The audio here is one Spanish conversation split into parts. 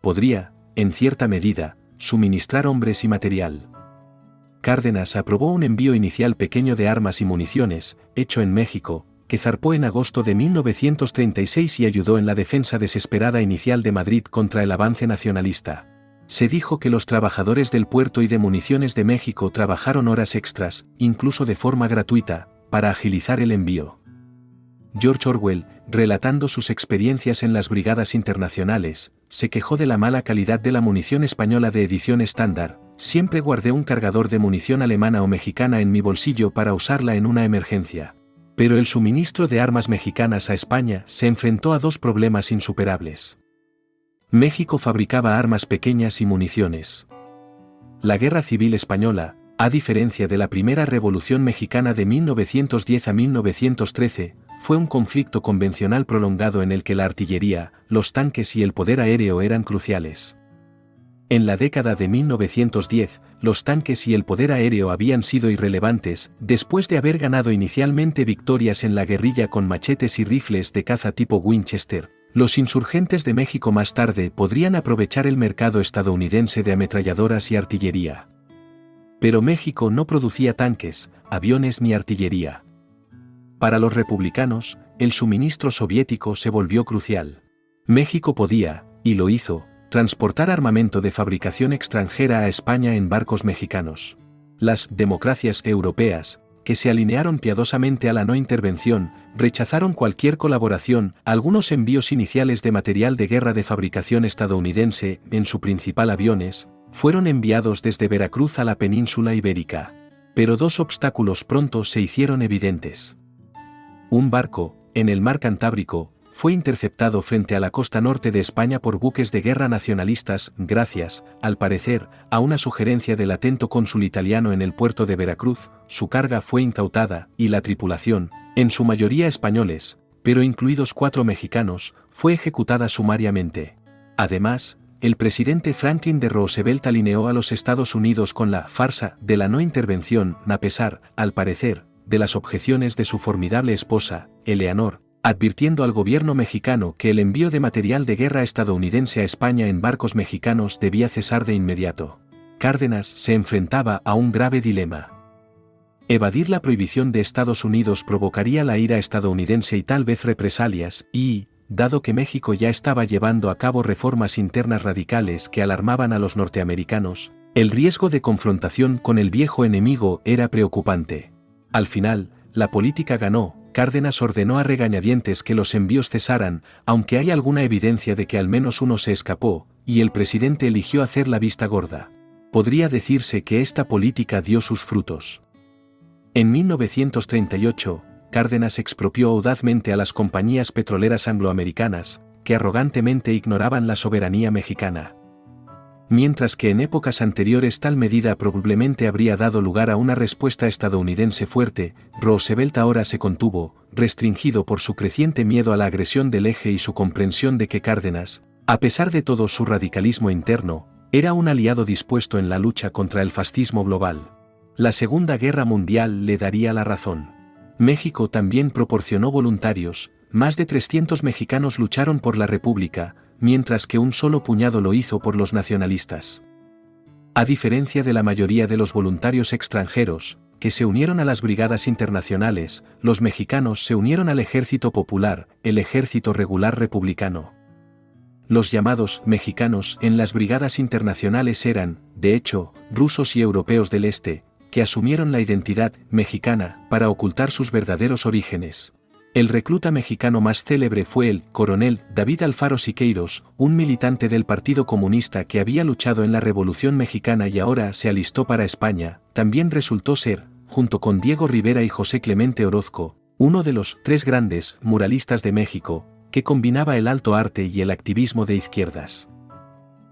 podría, en cierta medida, suministrar hombres y material. Cárdenas aprobó un envío inicial pequeño de armas y municiones, hecho en México, que zarpó en agosto de 1936 y ayudó en la defensa desesperada inicial de Madrid contra el avance nacionalista. Se dijo que los trabajadores del puerto y de municiones de México trabajaron horas extras, incluso de forma gratuita, para agilizar el envío. George Orwell, relatando sus experiencias en las brigadas internacionales, se quejó de la mala calidad de la munición española de edición estándar. Siempre guardé un cargador de munición alemana o mexicana en mi bolsillo para usarla en una emergencia. Pero el suministro de armas mexicanas a España se enfrentó a dos problemas insuperables. México fabricaba armas pequeñas y municiones. La Guerra Civil Española, a diferencia de la primera Revolución Mexicana de 1910 a 1913, fue un conflicto convencional prolongado en el que la artillería, los tanques y el poder aéreo eran cruciales. En la década de 1910, los tanques y el poder aéreo habían sido irrelevantes, después de haber ganado inicialmente victorias en la guerrilla con machetes y rifles de caza tipo Winchester. Los insurgentes de México más tarde podrían aprovechar el mercado estadounidense de ametralladoras y artillería. Pero México no producía tanques, aviones ni artillería. Para los republicanos, el suministro soviético se volvió crucial. México podía, y lo hizo, transportar armamento de fabricación extranjera a España en barcos mexicanos. Las democracias europeas, que se alinearon piadosamente a la no intervención, rechazaron cualquier colaboración. Algunos envíos iniciales de material de guerra de fabricación estadounidense, en su principal aviones, fueron enviados desde Veracruz a la península ibérica. Pero dos obstáculos pronto se hicieron evidentes. Un barco, en el mar Cantábrico, fue interceptado frente a la costa norte de España por buques de guerra nacionalistas, gracias, al parecer, a una sugerencia del atento cónsul italiano en el puerto de Veracruz. Su carga fue incautada, y la tripulación, en su mayoría españoles, pero incluidos 4 mexicanos, fue ejecutada sumariamente. Además, el presidente Franklin D. Roosevelt alineó a los Estados Unidos con la farsa de la no intervención, a pesar, al parecer, de las objeciones de su formidable esposa, Eleanor, advirtiendo al gobierno mexicano que el envío de material de guerra estadounidense a España en barcos mexicanos debía cesar de inmediato. Cárdenas se enfrentaba a un grave dilema. Evadir la prohibición de Estados Unidos provocaría la ira estadounidense y tal vez represalias, y, dado que México ya estaba llevando a cabo reformas internas radicales que alarmaban a los norteamericanos, el riesgo de confrontación con el viejo enemigo era preocupante. Al final, la política ganó. Cárdenas ordenó a regañadientes que los envíos cesaran, aunque hay alguna evidencia de que al menos uno se escapó, y el presidente eligió hacer la vista gorda. Podría decirse que esta política dio sus frutos. En 1938, Cárdenas expropió audazmente a las compañías petroleras angloamericanas, que arrogantemente ignoraban la soberanía mexicana. Mientras que en épocas anteriores tal medida probablemente habría dado lugar a una respuesta estadounidense fuerte, Roosevelt ahora se contuvo, restringido por su creciente miedo a la agresión del eje y su comprensión de que Cárdenas, a pesar de todo su radicalismo interno, era un aliado dispuesto en la lucha contra el fascismo global. La Segunda Guerra Mundial le daría la razón. México también proporcionó voluntarios, más de 300 mexicanos lucharon por la República, mientras que un solo puñado lo hizo por los nacionalistas. A diferencia de la mayoría de los voluntarios extranjeros, que se unieron a las brigadas internacionales, los mexicanos se unieron al Ejército Popular, el Ejército Regular Republicano. Los llamados mexicanos en las brigadas internacionales eran, de hecho, rusos y europeos del Este, que asumieron la identidad mexicana para ocultar sus verdaderos orígenes. El recluta mexicano más célebre fue el coronel David Alfaro Siqueiros, un militante del Partido Comunista que había luchado en la Revolución Mexicana y ahora se alistó para España. También resultó ser, junto con Diego Rivera y José Clemente Orozco, uno de los 3 grandes muralistas de México, que combinaba el alto arte y el activismo de izquierdas.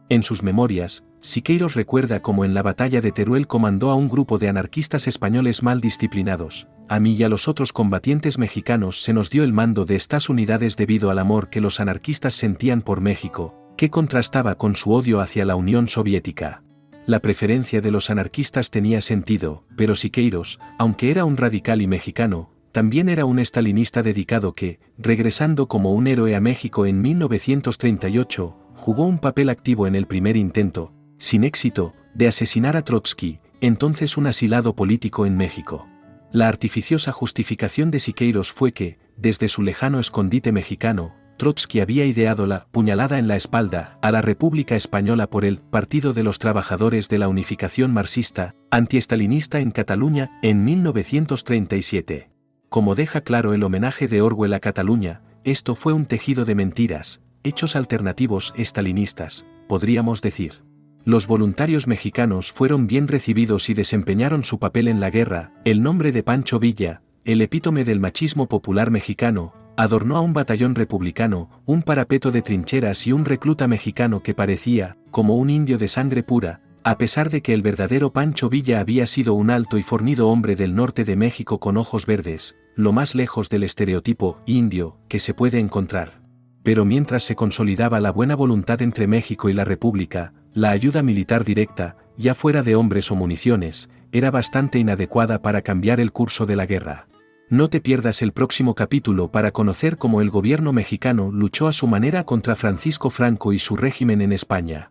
En sus memorias, Siqueiros recuerda cómo en la batalla de Teruel comandó a un grupo de anarquistas españoles mal disciplinados. A mí y a los otros combatientes mexicanos se nos dio el mando de estas unidades debido al amor que los anarquistas sentían por México, que contrastaba con su odio hacia la Unión Soviética. La preferencia de los anarquistas tenía sentido, pero Siqueiros, aunque era un radical y mexicano, también era un estalinista dedicado que, regresando como un héroe a México en 1938, jugó un papel activo en el primer intento, sin éxito, de asesinar a Trotsky, entonces un asilado político en México. La artificiosa justificación de Siqueiros fue que, desde su lejano escondite mexicano, Trotsky había ideado la puñalada en la espalda a la República Española por el Partido de los Trabajadores de la Unificación Marxista, antiestalinista en Cataluña, en 1937. Como deja claro el homenaje de Orwell a Cataluña, esto fue un tejido de mentiras, hechos alternativos estalinistas, podríamos decir. Los voluntarios mexicanos fueron bien recibidos y desempeñaron su papel en la guerra. El nombre de Pancho Villa, el epítome del machismo popular mexicano, adornó a un batallón republicano, un parapeto de trincheras y un recluta mexicano que parecía, como un indio de sangre pura, a pesar de que el verdadero Pancho Villa había sido un alto y fornido hombre del norte de México con ojos verdes, lo más lejos del estereotipo indio que se puede encontrar. Pero mientras se consolidaba la buena voluntad entre México y la República, la ayuda militar directa, ya fuera de hombres o municiones, era bastante inadecuada para cambiar el curso de la guerra. No te pierdas el próximo capítulo para conocer cómo el gobierno mexicano luchó a su manera contra Francisco Franco y su régimen en España.